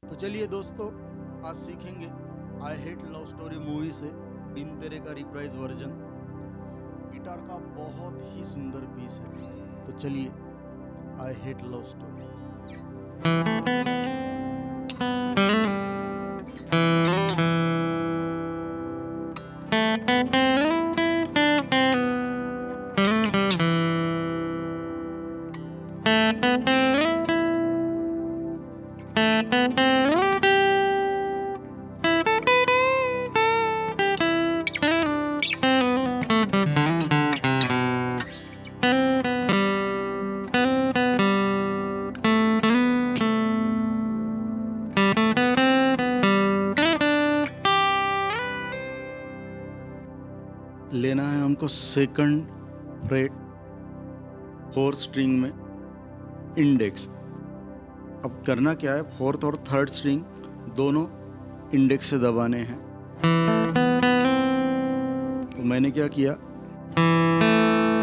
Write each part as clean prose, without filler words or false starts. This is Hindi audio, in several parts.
तो चलिए दोस्तों, आज सीखेंगे I hate love story movie से बिन तेरे का रिप्राइज वर्जन। गिटार का बहुत ही सुंदर पीस है। तो चलिए, आई हेट लव स्टोरी। लेना है हमको सेकंड फ्रेट, फोर्थ स्ट्रिंग में इंडेक्स। अब करना क्या है, फोर्थ और थर्ड स्ट्रिंग दोनों इंडेक्स से दबाने हैं। तो मैंने क्या किया,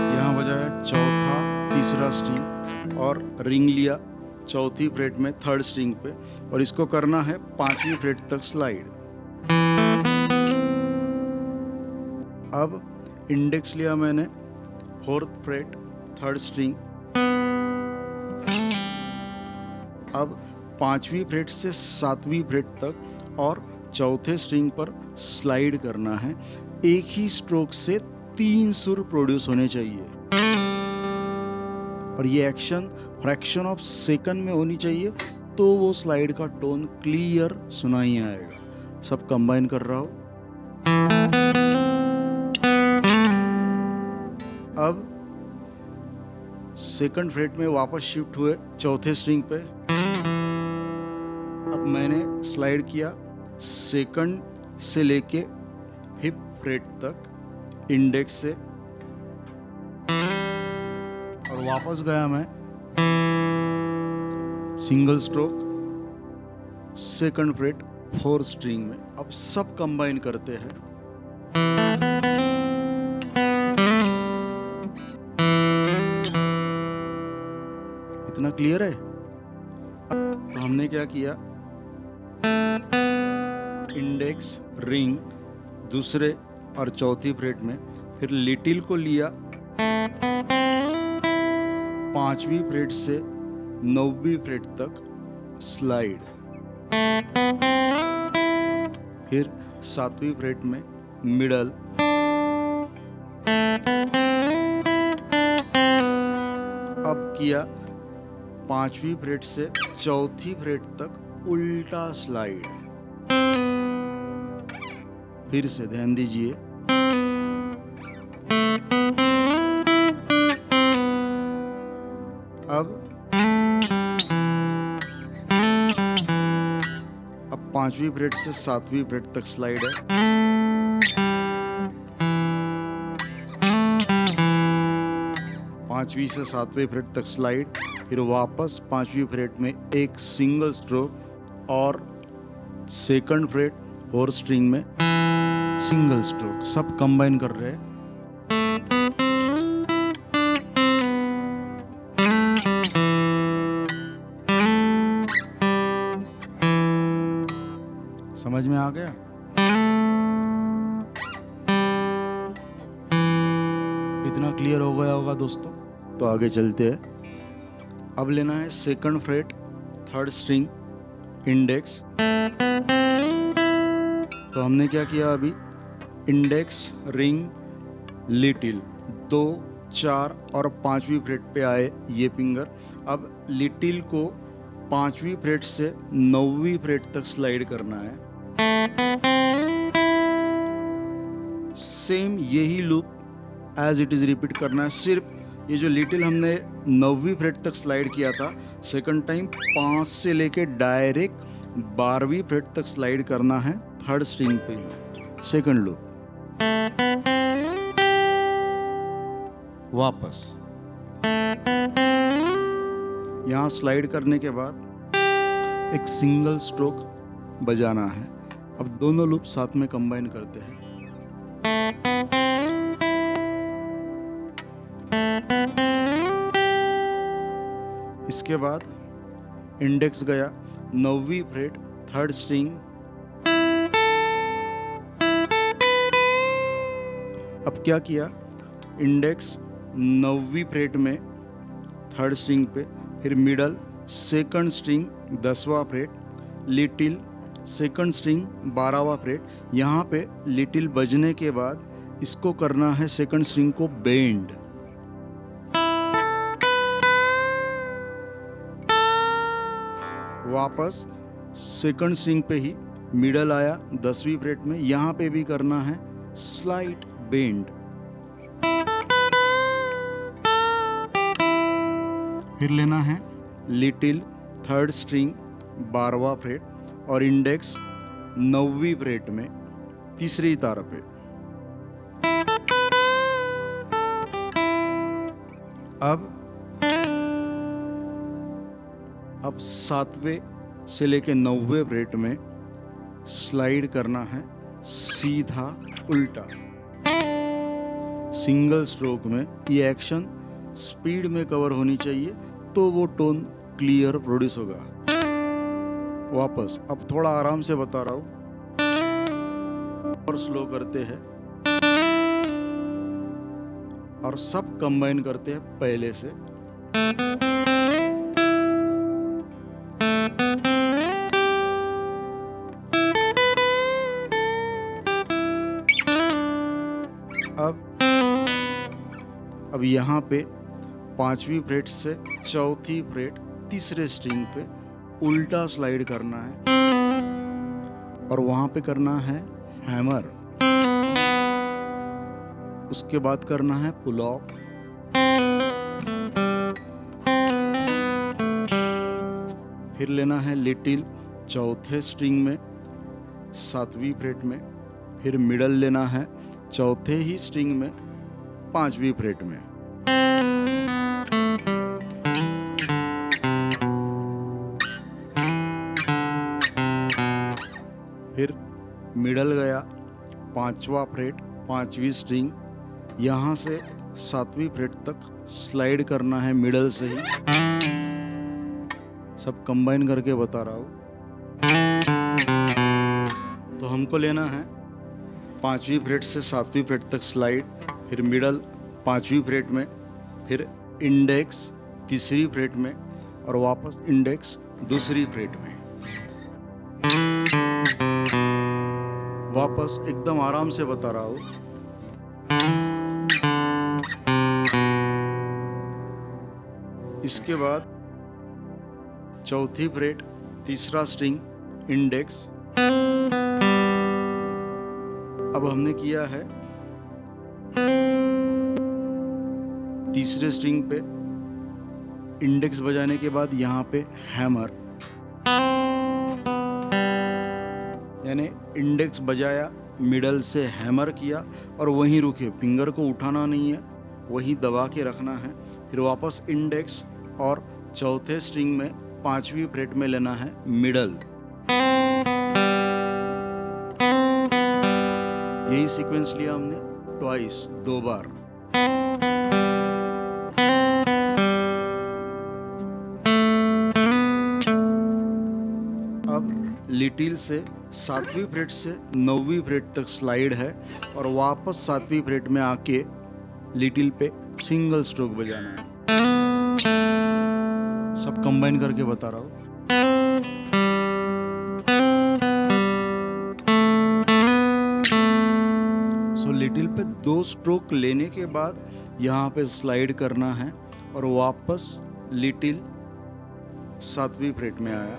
यहाँ बजाया चौथा तीसरा स्ट्रिंग और रिंग लिया चौथी फ्रेट में थर्ड स्ट्रिंग पे, और इसको करना है पांचवी फ्रेट तक स्लाइड। अब इंडेक्स लिया मैंने फोर्थ फ्रेट थर्ड स्ट्रिंग। अब पांचवी फ्रेट से सातवीं फ्रेट तक और चौथे स्ट्रिंग पर स्लाइड करना है। एक ही स्ट्रोक से 3 सुर प्रोड्यूस होने चाहिए, और ये एक्शन फ्रैक्शन ऑफ सेकंड में होनी चाहिए, तो वो स्लाइड का टोन क्लियर सुनाई आएगा। सब कंबाइन कर रहा हूं। अब सेकंड फ्रेट में वापस शिफ्ट हुए चौथे स्ट्रिंग पे। अब मैंने स्लाइड किया सेकंड से लेके फिफ्थ फ्रेट तक इंडेक्स से, और वापस गया मैं single stroke second freight fourth string में। अब सब कंबाइन करते हैं। इतना क्लियर है? तो हमने क्या किया, इंडेक्स रिंग दूसरे और चौथी फ्रेट में, फिर लिटिल को लिया पांचवी फ्रेट से नौवीं फ्रेट तक स्लाइड, फिर सातवीं फ्रेट में मिडल, अब किया पांचवी फ्रेट से चौथी फ्रेट तक उल्टा स्लाइड। फिर से ध्यान दीजिए, अब पांचवी फ्रेट से सातवीं फ्रेट तक स्लाइड है। पांचवी से सातवीं फ्रेट तक स्लाइड, फिर वापस पांचवी फ्रेट में एक सिंगल स्ट्रोक, और सेकंड फ्रेट फोर्थ स्ट्रिंग में सिंगल स्ट्रोक। सब कंबाइन कर रहे हैं। समझ में आ गया? इतना क्लियर हो गया होगा दोस्तों। तो आगे चलते हैं। अब लेना है second freight third string index. तो हमने क्या किया, अभी इंडेक्स रिंग लिटिल 2, 4 और पांचवी फ्रेट पे आए ये फिंगर। अब लिटिल को पांचवी फ्रेट से नौवीं फ्रेट तक स्लाइड करना है। सेम यही loop as it is repeat करना है। सिर्फ ये जो लिटिल हमने नौवीं फ्रेट तक स्लाइड किया था, सेकंड टाइम 5 से लेके डायरेक्ट 12वीं फ्रेट तक स्लाइड करना है थर्ड स्ट्रिंग पे। सेकंड लूप वापस यहाँ स्लाइड करने के बाद एक सिंगल स्ट्रोक बजाना है। अब दोनों लूप साथ में कंबाइन करते हैं। इसके बाद इंडेक्स गया 9वीं फ्रेट थर्ड स्ट्रिंग। अब क्या किया, इंडेक्स 9वीं फ्रेट में थर्ड स्ट्रिंग पे, फिर मिडल सेकंड स्ट्रिंग 10वां फ्रेट, लिटिल सेकंड स्ट्रिंग 12वां फ्रेट। यहाँ पे लिटिल बजने के बाद इसको करना है सेकंड स्ट्रिंग को बेंड। वापस सेकंड स्ट्रिंग पे ही मिडल आया 10वीं फ्रेट में, यहाँ पे भी करना है स्लाइट बेंड। फिर लेना है लिटिल थर्ड स्ट्रिंग 12वां फ्रेट और इंडेक्स 9वीं फ्रेट में तीसरी तार पे। अब 7वें से लेके 9वें फ्रेट में स्लाइड करना है सीधा उल्टा सिंगल स्ट्रोक में। ये एक्शन स्पीड में कवर होनी चाहिए तो वो टोन क्लियर प्रोड्यूस होगा। वापस अब थोड़ा आराम से बता रहा हूं और स्लो करते हैं और सब कंबाइन करते हैं पहले से। अब यहाँ पे 5वीं फ्रेट से 4थी फ्रेट तीसरे स्ट्रिंग पे उल्टा स्लाइड करना है और वहां पे करना है हैमर। उसके बाद करना है पुल ऑफ। फिर लेना है लिटिल चौथे स्ट्रिंग में 7वीं फ्रेट में, फिर मिडल लेना है चौथे ही स्ट्रिंग में 5वीं फ्रेट में। फिर मिडल गया 5वां फ्रेट 5वीं स्ट्रिंग, यहाँ से 7वीं फ्रेट तक स्लाइड करना है मिडल से ही। सब कंबाइन करके बता रहा हूँ। तो हमको लेना है 5वीं फ्रेट से 7वीं फ्रेट तक स्लाइड, फिर मिडल 5वीं फ्रेट में, फिर इंडेक्स तीसरी फ्रेट में और वापस इंडेक्स दूसरी फ्रेट में। वापस एकदम आराम से बता रहा हूं। इसके बाद चौथी फ्रेट तीसरा स्ट्रिंग इंडेक्स। अब हमने किया है तीसरे स्ट्रिंग पे इंडेक्स बजाने के बाद यहाँ पे हैमर, यानी इंडेक्स बजाया मिडल से हैमर किया और वहीं रुके, फिंगर को उठाना नहीं है, वहीं दबा के रखना है। फिर वापस इंडेक्स और चौथे स्ट्रिंग में 5वीं फ्रेट में लेना है मिडल। यही सीक्वेंस लिया हमने ट्वाइस, 2 बार। अब लिटिल से 7वीं फ्रेट से 9वीं फ्रेट तक स्लाइड है और वापस 7वीं फ्रेट में आके लिटिल पे सिंगल स्ट्रोक बजाना है। सब कंबाइन करके बता रहा हूँ। सो लिटिल पे 2 स्ट्रोक लेने के बाद यहाँ पे स्लाइड करना है और वापस लिटिल 7वीं फ्रेट में आया।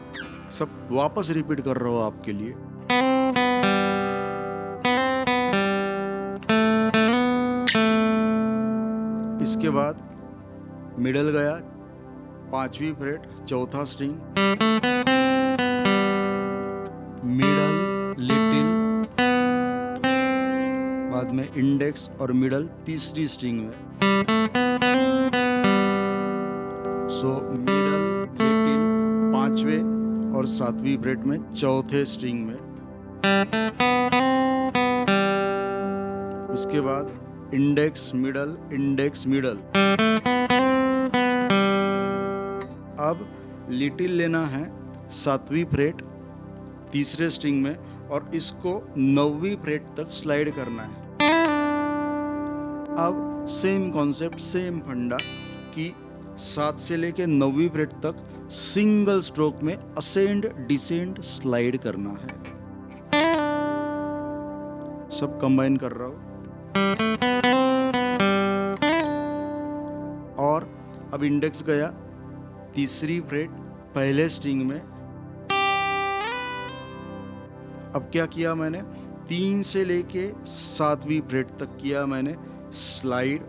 सब वापस रिपीट कर रहा हूँ आपके लिए। इसके बाद मिडल गया 5वीं फ्रेट चौथा स्ट्रिंग, मिडल लिटिल, बाद में इंडेक्स और मिडल तीसरी स्ट्रिंग में। सो मिडल लिटिल 5वें और 7वीं फ्रेट में चौथे स्ट्रिंग में। उसके बाद इंडेक्स मिडल, इंडेक्स मिडल। अब लिटिल लेना है 7वीं फ्रेट तीसरे स्ट्रिंग में और इसको 9वीं फ्रेट तक स्लाइड करना है। अब सेम कॉन्सेप्ट, सेम फंडा कि 7 से लेके 9वीं फ्रेट तक सिंगल स्ट्रोक में असेंड डिसेंड स्लाइड करना है। सब कंबाइन कर रहा हूं और अब इंडेक्स गया तीसरी फ्रेट पहले स्ट्रिंग में। अब क्या किया मैंने, 3 से लेके 7वीं फ्रेट तक किया मैंने स्लाइड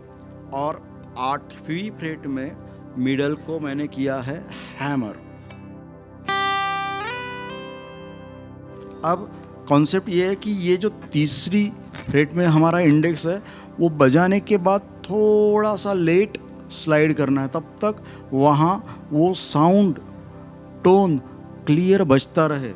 और 8वीं फ्रेट में मिडल को मैंने किया है हैमर। अब कॉन्सेप्ट ये है कि ये जो तीसरी फ्रेट में हमारा इंडेक्स है वो बजाने के बाद थोड़ा सा लेट स्लाइड करना है, तब तक वहाँ वो साउंड टोन क्लियर बजता रहे।